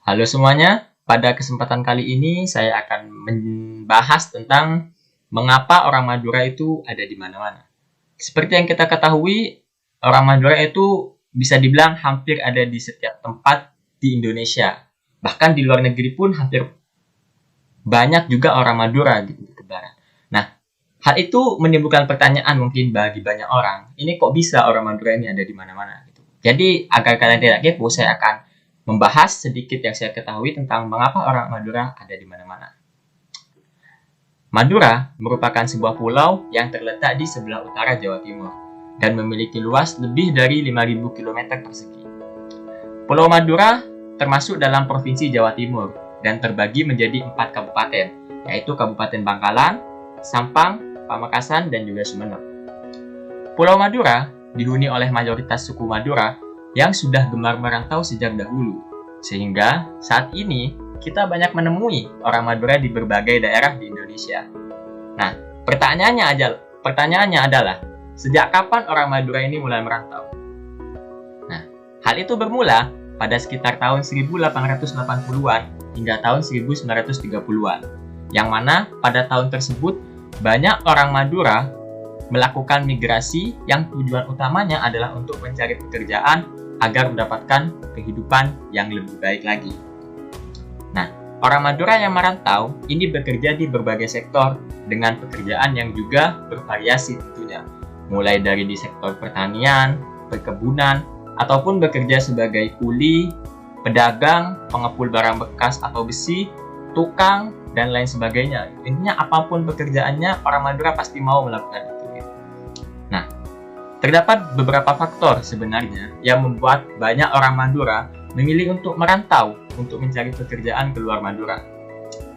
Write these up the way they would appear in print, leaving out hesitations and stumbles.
Halo semuanya, pada kesempatan kali ini saya akan membahas tentang mengapa orang Madura itu ada di mana-mana. Seperti yang kita ketahui, orang Madura itu bisa dibilang hampir ada di setiap tempat di Indonesia. Bahkan di luar negeri pun hampir banyak juga orang Madura gitu bertebaran. Nah, hal itu menimbulkan pertanyaan mungkin bagi banyak orang. Ini kok bisa orang Madura ini ada di mana-mana gitu. Jadi agar kalian tidak kepo, saya akan membahas sedikit yang saya ketahui tentang mengapa orang Madura ada di mana-mana. Madura merupakan sebuah pulau yang terletak di sebelah utara Jawa Timur dan memiliki luas lebih dari 5.000 km persegi. Pulau Madura termasuk dalam Provinsi Jawa Timur dan terbagi menjadi 4 kabupaten, yaitu Kabupaten Bangkalan, Sampang, Pamekasan, dan juga Sumeneb. Pulau Madura dihuni oleh mayoritas suku Madura yang sudah gemar merantau sejak dahulu, sehingga saat ini kita banyak menemui orang Madura di berbagai daerah di Indonesia. Nah, pertanyaannya adalah, sejak kapan orang Madura ini mulai merantau? Nah, hal itu bermula pada sekitar tahun 1880-an hingga tahun 1930-an, yang mana pada tahun tersebut banyak orang Madura melakukan migrasi yang tujuan utamanya adalah untuk mencari pekerjaan agar mendapatkan kehidupan yang lebih baik lagi. Nah, orang Madura yang merantau ini bekerja di berbagai sektor dengan pekerjaan yang juga bervariasi tentunya, mulai dari di sektor pertanian, perkebunan, ataupun bekerja sebagai kuli, pedagang, pengepul barang bekas atau besi, tukang, dan lain sebagainya. Intinya apapun pekerjaannya, orang Madura pasti mau melakukan itu. Nah, terdapat beberapa faktor sebenarnya yang membuat banyak orang Madura memilih untuk merantau untuk mencari pekerjaan keluar Madura.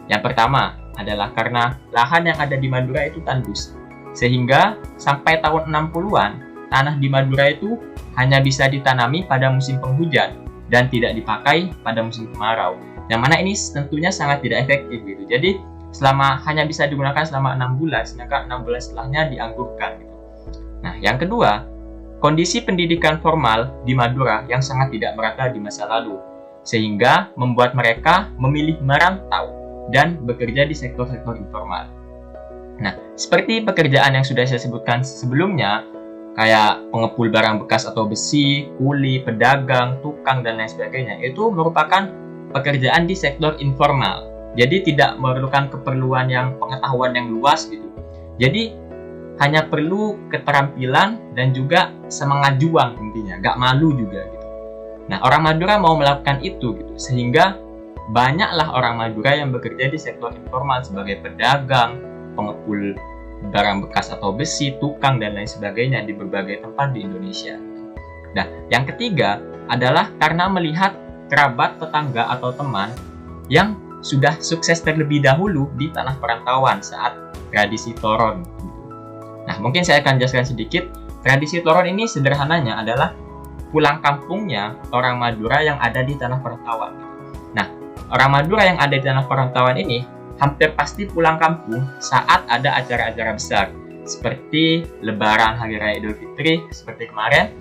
Yang pertama adalah karena lahan yang ada di Madura itu tandus, sehingga sampai tahun 60-an tanah di Madura itu hanya bisa ditanami pada musim penghujan dan tidak dipakai pada musim kemarau. Yang mana ini tentunya sangat tidak efektif gitu. Jadi hanya bisa digunakan selama 6 bulan, sedangkan 6 bulan setelahnya dianggurkan gitu. Nah, yang kedua, kondisi pendidikan formal di Madura yang sangat tidak merata di masa lalu, sehingga membuat mereka memilih merantau dan bekerja di sektor-sektor informal. Nah, seperti pekerjaan yang sudah saya sebutkan sebelumnya, kayak pengepul barang bekas atau besi, kuli, pedagang, tukang, dan lain sebagainya, itu merupakan pekerjaan di sektor informal. Jadi tidak memerlukan keperluan yang pengetahuan yang luas gitu. Jadi hanya perlu keterampilan dan juga semangat juang intinya, gak malu juga gitu. Nah, orang Madura mau melakukan itu gitu, sehingga banyaklah orang Madura yang bekerja di sektor informal sebagai pedagang, pengepul barang bekas atau besi, tukang, dan lain sebagainya di berbagai tempat di Indonesia. Nah, yang ketiga adalah karena melihat kerabat, tetangga, atau teman yang sudah sukses terlebih dahulu di tanah perantauan saat tradisi toron. Nah, mungkin saya akan jelaskan sedikit. Tradisi toron ini sederhananya adalah pulang kampungnya orang Madura yang ada di tanah perantauan. Nah, orang Madura yang ada di tanah perantauan ini hampir pasti pulang kampung saat ada acara-acara besar, seperti Lebaran, Hari Raya Idul Fitri, seperti kemarin,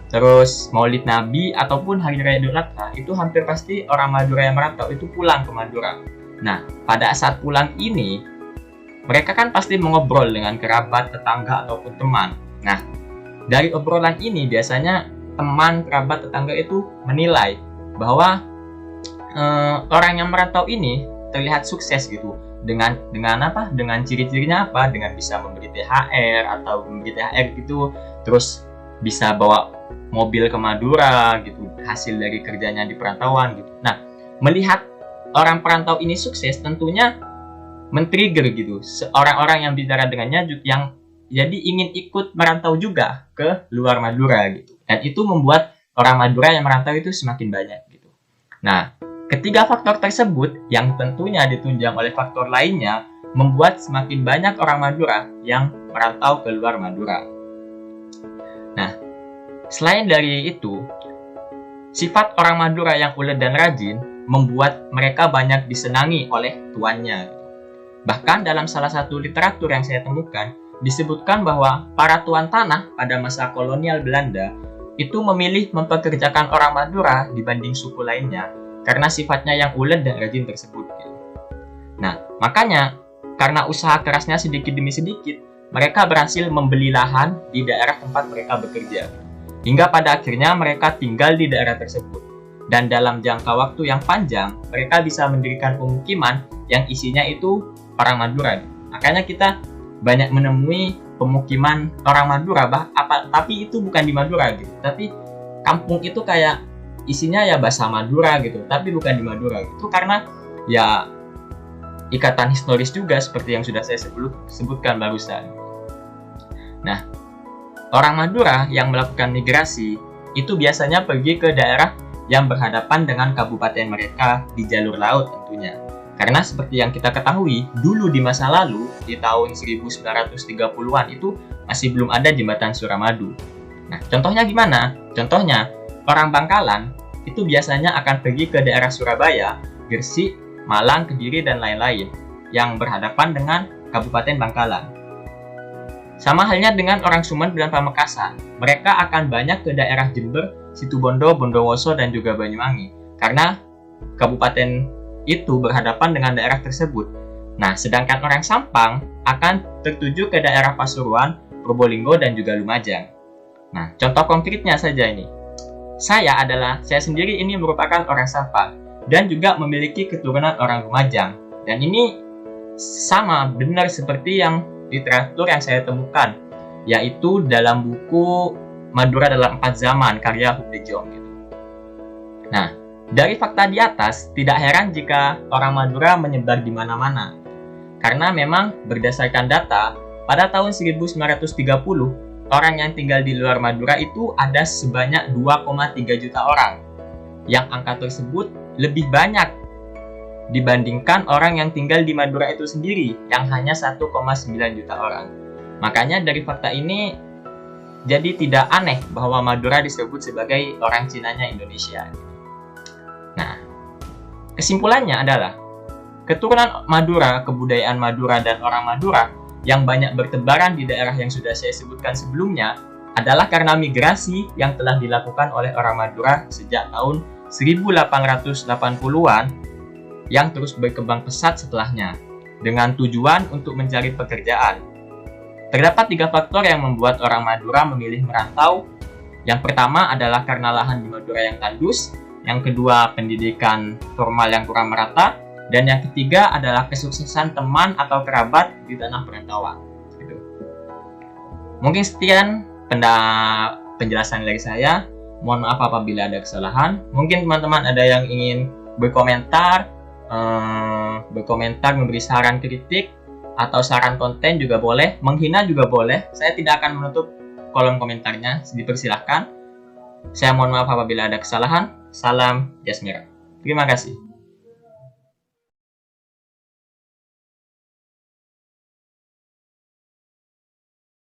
terus Maulid Nabi, ataupun Hari Raya Idul Adha. Itu hampir pasti orang Madura yang merantau itu pulang ke Madura. Nah, pada saat pulang ini, mereka kan pasti mengobrol dengan kerabat, tetangga, ataupun teman. Nah, dari obrolan ini biasanya teman, kerabat, tetangga itu menilai bahwa orang yang merantau ini terlihat sukses gitu. Dengan apa? Dengan ciri-cirinya apa? Dengan bisa memberi THR atau memberi THR gitu, terus bisa bawa mobil ke Madura gitu, hasil dari kerjanya di perantauan gitu. Nah, melihat orang perantau ini sukses tentunya men-trigger gitu orang-orang yang bicara dengannya yang jadi ingin ikut merantau juga ke luar Madura gitu. Dan itu membuat orang Madura yang merantau itu semakin banyak gitu. Nah, ketiga faktor tersebut yang tentunya ditunjang oleh faktor lainnya membuat semakin banyak orang Madura yang merantau ke luar Madura. Nah, selain dari itu, sifat orang Madura yang ulet dan rajin membuat mereka banyak disenangi oleh tuannya. Bahkan dalam salah satu literatur yang saya temukan, disebutkan bahwa para tuan tanah pada masa kolonial Belanda itu memilih mempekerjakan orang Madura dibanding suku lainnya karena sifatnya yang ulet dan rajin tersebut. Gitu. Nah, makanya karena usaha kerasnya sedikit demi sedikit, mereka berhasil membeli lahan di daerah tempat mereka bekerja. Hingga pada akhirnya mereka tinggal di daerah tersebut. Dan dalam jangka waktu yang panjang, mereka bisa mendirikan pemukiman yang isinya itu orang Madura. Makanya kita banyak menemui pemukiman orang Madura, tapi itu bukan di Madura gitu. Tapi kampung itu kayak isinya ya bahasa Madura gitu, tapi bukan di Madura. Itu karena ya ikatan historis juga seperti yang sudah saya sebutkan barusan. Nah, orang Madura yang melakukan migrasi itu biasanya pergi ke daerah yang berhadapan dengan kabupaten mereka di jalur laut tentunya. Karena seperti yang kita ketahui, dulu di masa lalu, di tahun 1930-an itu masih belum ada jembatan Suramadu. Nah, contohnya gimana? Contohnya, orang Bangkalan itu biasanya akan pergi ke daerah Surabaya, Gresik, Malang, Kediri, dan lain-lain yang berhadapan dengan Kabupaten Bangkalan. Sama halnya dengan orang Sumeneb dan Pamekasan, mereka akan banyak ke daerah Jember, Situbondo, Bondowoso, dan juga Banyuwangi karena kabupaten itu berhadapan dengan daerah tersebut. Nah, sedangkan orang Sampang akan tertuju ke daerah Pasuruan, Probolinggo, dan juga Lumajang. Nah, contoh konkretnya saja ini. Saya sendiri ini merupakan orang Sampang dan juga memiliki keturunan orang Lumajang. Dan ini sama benar seperti yang literatur yang saya temukan, yaitu dalam buku Madura dalam 4 Zaman karya Huk de Jong. Gitu. Nah, dari fakta di atas, tidak heran jika orang Madura menyebar di mana-mana. Karena memang berdasarkan data, pada tahun 1930, orang yang tinggal di luar Madura itu ada sebanyak 2,3 juta orang. Yang angka tersebut lebih banyak dibandingkan orang yang tinggal di Madura itu sendiri yang hanya 1,9 juta orang. Makanya dari fakta ini jadi tidak aneh bahwa Madura disebut sebagai orang Cinanya Indonesia. Nah, kesimpulannya adalah keturunan Madura, kebudayaan Madura, dan orang Madura yang banyak bertebaran di daerah yang sudah saya sebutkan sebelumnya adalah karena migrasi yang telah dilakukan oleh orang Madura sejak tahun 1880-an yang terus berkembang pesat setelahnya dengan tujuan untuk mencari pekerjaan. Terdapat 3 faktor yang membuat orang Madura memilih merantau. Yang pertama adalah karena lahan di Madura yang tandus, yang kedua pendidikan formal yang kurang merata, dan yang ketiga adalah kesuksesan teman atau kerabat di tanah perantauan. Gitu. Mungkin sekian penjelasan dari saya. Mohon maaf apabila ada kesalahan. Mungkin teman-teman ada yang ingin berkomentar, memberi saran kritik, atau saran konten juga boleh, menghina juga boleh. Saya tidak akan menutup kolom komentarnya, dipersilahkan. Saya mohon maaf apabila ada kesalahan. Salam Jasmira. Terima kasih.